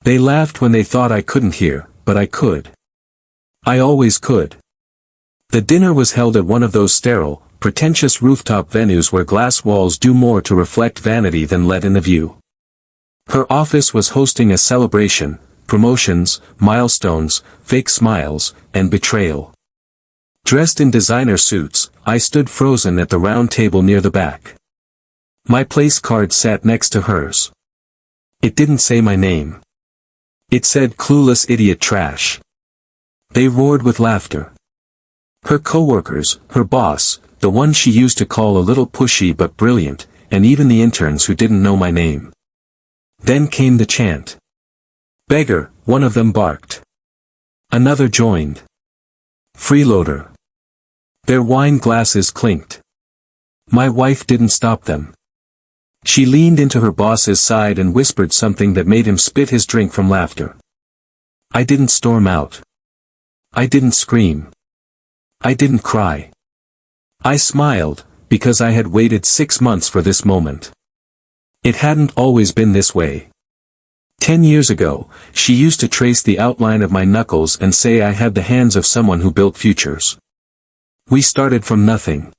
They laughed when they thought I couldn't hear, but I could. I always could. The dinner was held at one of those sterile, pretentious rooftop venues where glass walls do more to reflect vanity than let in the view. Her office was hosting a celebration, promotions, milestones, fake smiles, and betrayal. Dressed in designer suits, I stood frozen at the round table near the back. My place card sat next to hers. It didn't say my name. It said Clueless Idiot Trash. They roared with laughter. Her coworkers, her boss, the one she used to call a little pushy but brilliant, and even the interns who didn't know my name. Then came the chant. Beggar, one of them barked. Another joined. Freeloader. Their wine glasses clinked. My wife didn't stop them. She leaned into her boss's side and whispered something that made him spit his drink from laughter. I didn't storm out. I didn't scream. I didn't cry. I smiled, because I had waited 6 months for this moment. It hadn't always been this way. 10 years ago, she used to trace the outline of my knuckles and say I had the hands of someone who built futures. We started from nothing.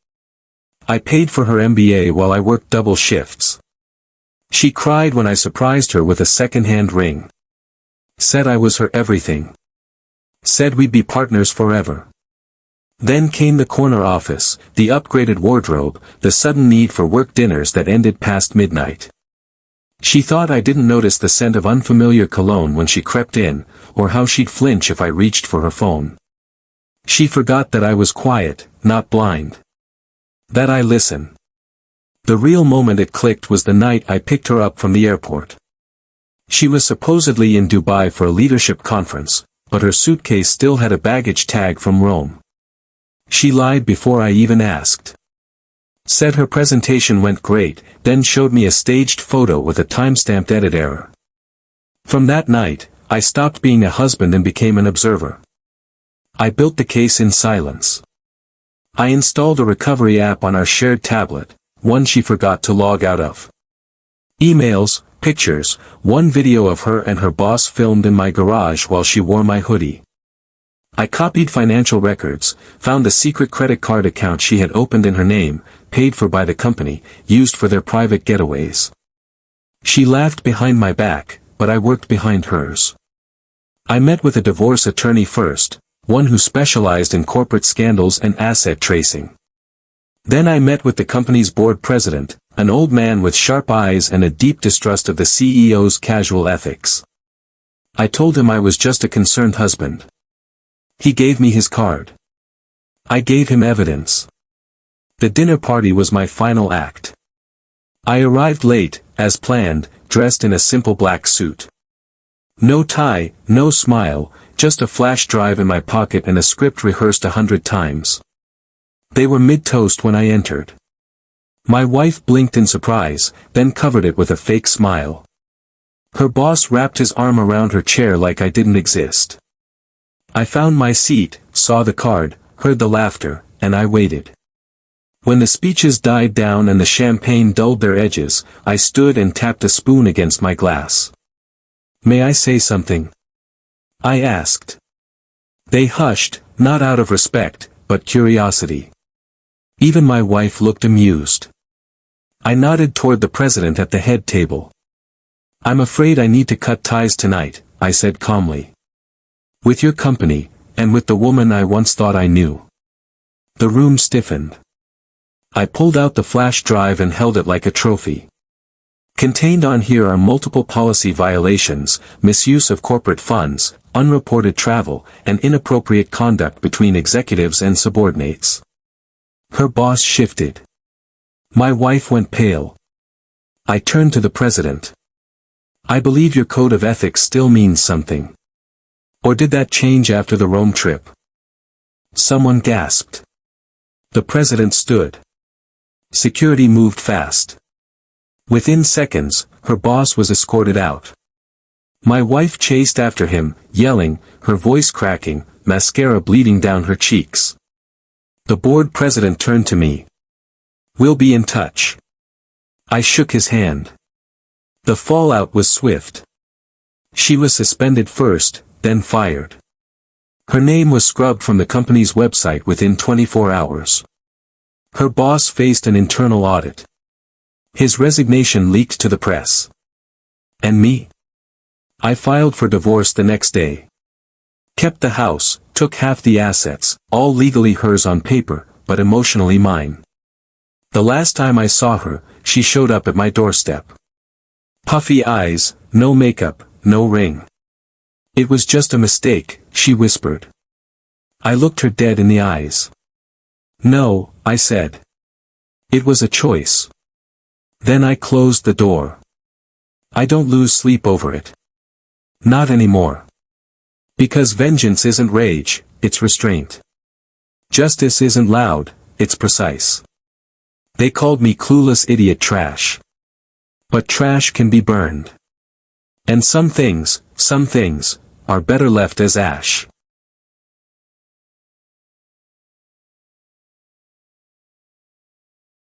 I paid for her MBA while I worked double shifts. She cried when I surprised her with a second-hand ring. Said I was her everything. Said we'd be partners forever. Then came the corner office, the upgraded wardrobe, the sudden need for work dinners that ended past midnight. She thought I didn't notice the scent of unfamiliar cologne when she crept in, or how she'd flinch if I reached for her phone. She forgot that I was quiet, not blind. That I listen. The real moment it clicked was the night I picked her up from the airport. She was supposedly in Dubai for a leadership conference, but her suitcase still had a baggage tag from Rome. She lied before I even asked. Said her presentation went great, then showed me a staged photo with a time-stamped edit error. From that night, I stopped being a husband and became an observer. I built the case in silence. I installed a recovery app on our shared tablet, one she forgot to log out of. Emails, pictures, one video of her and her boss filmed in my garage while she wore my hoodie. I copied financial records, found the secret credit card account she had opened in her name, paid for by the company, used for their private getaways. She laughed behind my back, but I worked behind hers. I met with a divorce attorney first, one who specialized in corporate scandals and asset tracing. Then I met with the company's board president, an old man with sharp eyes and a deep distrust of the CEO's casual ethics. I told him I was just a concerned husband. He gave me his card. I gave him evidence. The dinner party was my final act. I arrived late, as planned, dressed in a simple black suit. No tie, no smile, just a flash drive in my pocket and a script rehearsed 100 times. They were mid-toast when I entered. My wife blinked in surprise, then covered it with a fake smile. Her boss wrapped his arm around her chair like I didn't exist. I found my seat, saw the card, heard the laughter, and I waited. When the speeches died down and the champagne dulled their edges, I stood and tapped a spoon against my glass. "May I say something?" I asked. They hushed, not out of respect, but curiosity. Even my wife looked amused. I nodded toward the president at the head table. "I'm afraid I need to cut ties tonight," I said calmly. "With your company, and with the woman I once thought I knew." The room stiffened. I pulled out the flash drive and held it like a trophy. Contained on here are multiple policy violations, misuse of corporate funds, unreported travel, and inappropriate conduct between executives and subordinates. Her boss shifted. My wife went pale. I turned to the president. "I believe your code of ethics still means something. Or did that change after the Rome trip?" Someone gasped. The president stood. Security moved fast. Within seconds, her boss was escorted out. My wife chased after him, yelling, her voice cracking, mascara bleeding down her cheeks. The board president turned to me. "We'll be in touch." I shook his hand. The fallout was swift. She was suspended first, then fired. Her name was scrubbed from the company's website within 24 hours. Her boss faced an internal audit. His resignation leaked to the press. And me? I filed for divorce the next day. Kept the house, took half the assets, all legally hers on paper, but emotionally mine. The last time I saw her, she showed up at my doorstep. Puffy eyes, no makeup, no ring. It was just a mistake, she whispered. I looked her dead in the eyes. No, I said. It was a choice. Then I closed the door. I don't lose sleep over it. Not anymore. Because vengeance isn't rage, it's restraint. Justice isn't loud, it's precise. They called me clueless idiot trash. But trash can be burned. And some things, are better left as ash.